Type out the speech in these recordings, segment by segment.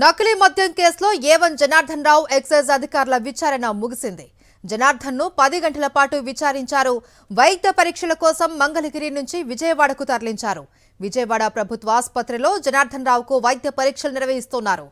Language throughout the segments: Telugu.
నకిలీ మద్యం కేసులో ఏ1 జనార్దన్ రావు ఎక్సైజ్ అధికారుల విచారణ ముగిసింది. జనార్దన్ ను 10 గంటల పాటు విచారించారు. వైద్య పరీక్షల కోసం మంగళగిరి నుంచి విజయవాడకు తరలించారు. విజయవాడ ప్రభుత్వ ఆసుపత్రిలో జనార్దన్ రావుకు వైద్య పరీక్షలు నిర్వహిస్తున్నారు.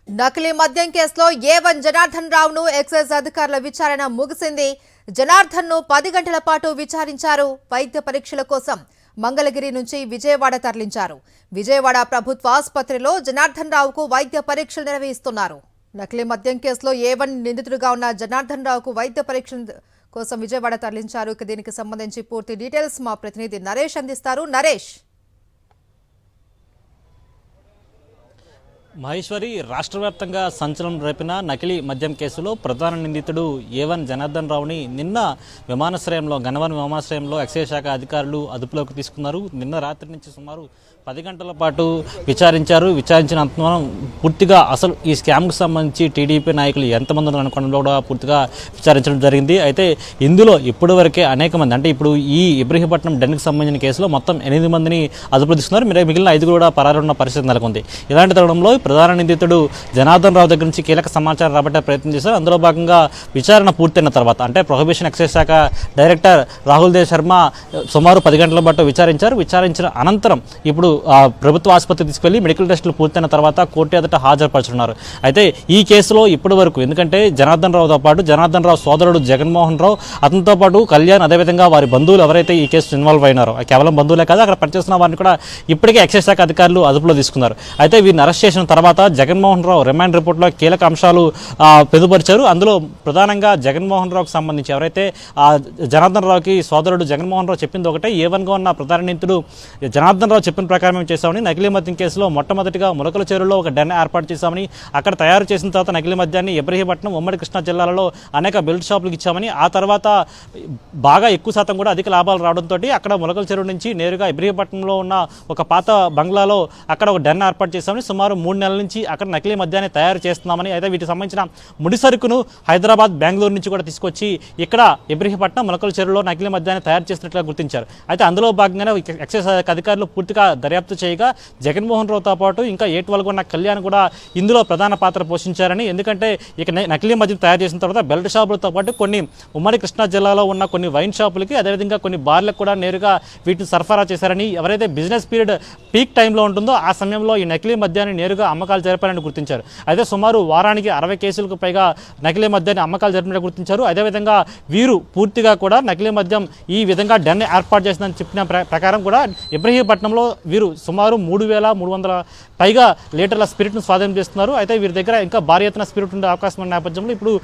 నకిలీ మద్యం కేసులో ఏ1 జనార్దన్ రావును ఎక్సైజ్ అధికారుల విచారణ ముగిసింది. జనార్దన్ ను 10 గంటల పాటు విచారించారు. వైద్య పరీక్షల కోసం మంగళగిరి నుంచి విజయవాడ తరలించారు. విజయవాడ ప్రభుత్వ ఆసుపత్రిలో జనార్దన్ రావుకు వైద్య పరీక్షలు నిర్వహిస్తున్నారు. నకిలీ మద్యం కేసులో ఏ1 నిందితుడిగా ఉన్న జనార్దన్ రావుకు వైద్య పరీక్షల కోసం విజయవాడ తరలించారు. దీనికి సంబంధించి పూర్తి డీటెయిల్స్ మా ప్రతినిధి నరేష్ అందిస్తారు. నరేష్, మహేశ్వరి, రాష్ట్ర వ్యాప్తంగా సంచలనం రేపిన నకిలీ మద్యం కేసులో ప్రధాన నిందితుడు ఏ1 జనార్దన్ రావుని నిన్న విమానాశ్రయంలో గన్నవరం విమానాశ్రయంలో ఎక్సైజ్ శాఖ అధికారులు అదుపులోకి తీసుకున్నారు. నిన్న రాత్రి నుంచి సుమారు 10 గంటల పాటు విచారించారు. విచారించిన అనంతరం పూర్తిగా అసలు ఈ స్కామ్కు సంబంధించి టీడీపీ నాయకులు ఎంతమంది ఉన్నారు అనుకోవడంలో కూడా పూర్తిగా విచారించడం జరిగింది. అయితే ఇందులో ఇప్పటి వరకే అనేక మంది, అంటే ఇప్పుడు ఈ ఇబ్రహీంపట్నం డెన్కి సంబంధించిన కేసులో మొత్తం 8 మందిని అదుపులో తీసుకున్నారు. మిగిలిన 5 కూడా పరారు ఉన్న పరిస్థితి నెలకొంది. ఇలాంటి తరుణంలో ప్రధాన నిందితుడు జనార్దన్ రావు దగ్గర నుంచి కీలక సమాచారం రాబట్టే ప్రయత్నం చేశారు. అందులో భాగంగా విచారణ పూర్తయిన తర్వాత, అంటే ప్రొహిబిషన్ ఎక్సైజ్ శాఖ డైరెక్టర్ రాహుల్ దేవ్ శర్మ సుమారు 10 గంటల పాటు విచారించారు. విచారించిన అనంతరం ఇప్పుడు ప్రభుత్వ ఆసుపత్రి తీసుకెళ్లి మెడికల్ టెస్టులు పూర్తయిన తర్వాత కోర్టు ఎదుట హాజరుపరుచున్నారు. అయితే ఈ కేసులో ఇప్పటి వరకు, ఎందుకంటే జనార్దన్ రావుతో పాటు జనార్దన్ రావు సోదరుడు జగన్మోహన్ రావు, అతనితో పాటు కళ్యాణ్, అదేవిధంగా వారి బంధువులు ఎవరైతే ఈ కేసు ఇన్వాల్వ్ అయినారో, కేవలం బంధువులే కాదు అక్కడ పనిచేస్తున్న వారిని కూడా ఇప్పటికే ఎక్సైజ్ శాఖ అధికారులు అదుపులో తీసుకున్నారు. అయితే వీరిని అరెస్ట్ చేసిన తర్వాత జగన్మోహన్ రావు రిమాండ్ రిపోర్ట్లో కీలక అంశాలు పొందుపరిచారు. అందులో ప్రధానంగా జగన్మోహన్ రావుకు సంబంధించి ఎవరైతే జనార్దన్ రావుకి సోదరుడు జగన్మోహన్ రావు చెప్పింది ఒకటే, ఏ1గా ఉన్న ప్రధాన నిందితుడు జనార్దన్ రావు చెప్పిన ప్రకారం చేశామని, నకిలీ మద్యం కేసులో మొట్టమొదటిగా ములకల చెరువులో ఒక డెన్ ఏర్పాటు చేశామని, అక్కడ తయారు చేసిన తర్వాత నకిలీ మద్యాన్ని ఇబ్రహీంపట్నం, ఉమ్మడి కృష్ణా జిల్లాలలో అనేక బెల్ట్ షాపులకు ఇచ్చామని, ఆ తర్వాత బాగా ఎక్కువ శాతం కూడా అధిక లాభాలు రావడంతో అక్కడ ములకల చెరువు నుంచి నేరుగా ఇబ్రహీంపట్నంలో ఉన్న ఒక పాత బంగ్లాలో అక్కడ ఒక డెన్ ఏర్పాటు చేశామని, సుమారు 3 నెలల నుంచి అక్కడ నకిలీ మద్యాన్ని తయారు చేస్తున్నామని, అయితే వీటికి సంబంధించిన ముడి సరుకును హైదరాబాద్, బెంగళూరు నుంచి కూడా తీసుకొచ్చి ఇక్కడ ఇబ్రహీంపట్నం ములకల చెరువులో నకిలీ మద్యాన్ని తయారు చేసినట్లుగా గుర్తించారు. అయితే అందులో భాగంగానే ఎక్సైజ్ అధికారులు పూర్తిగా దర్యాప్తు చేయగా జగన్మోహన్ రావుతో పాటు ఇంకా ఏ12 ఉన్న కళ్యాణ్ కూడా ఇందులో ప్రధాన పాత్ర పోషించారని, ఎందుకంటే ఇక నకిలీ మద్యం తయారు చేసిన తర్వాత బెల్ట్ షాపులతో పాటు కొన్ని ఉమ్మడి కృష్ణా జిల్లాలో ఉన్న కొన్ని వైన్ షాపులకి, అదేవిధంగా కొన్ని బార్లకు కూడా నేరుగా వీటిని సరఫరా చేశారని, ఎవరైతే బిజినెస్ పీరియడ్ పీక్ టైంలో ఉంటుందో ఆ సమయంలో ఈ నకిలీ మద్యాన్ని నేరుగా అమ్మకాలు జరిపారని గుర్తించారు. అయితే సుమారు వారానికి 60 కేసులకు పైగా నకిలీ మద్యాన్ని అమ్మకాలు జరిపినట్టు గుర్తించారు. అదేవిధంగా వీరు పూర్తిగా కూడా నకిలీ మద్యం ఈ విధంగా డెన్ ఏర్పాటు చేసిందని చెప్పిన ప్రకారం కూడా ఇబ్రహీంపట్నంలో వీరు సుమారు 3,300 పైగా లీటర్ల స్పిరిట్ను స్వాధీనం చేస్తున్నారు. అయితే వీరి దగ్గర ఇంకా భారీ ఎత్తున స్పిరిట్ ఉండే అవకాశం ఉన్న నేపథ్యంలో ఇప్పుడు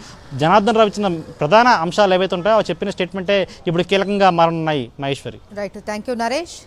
జనార్దన్ రావు ఇచ్చిన ప్రధాన అంశాలు ఏవైతే ఉంటాయో చెప్పిన స్టేట్మెంటే ఇప్పుడు కీలకంగా మారనున్నాయి. Maheshwari. Right, thank you Naresh.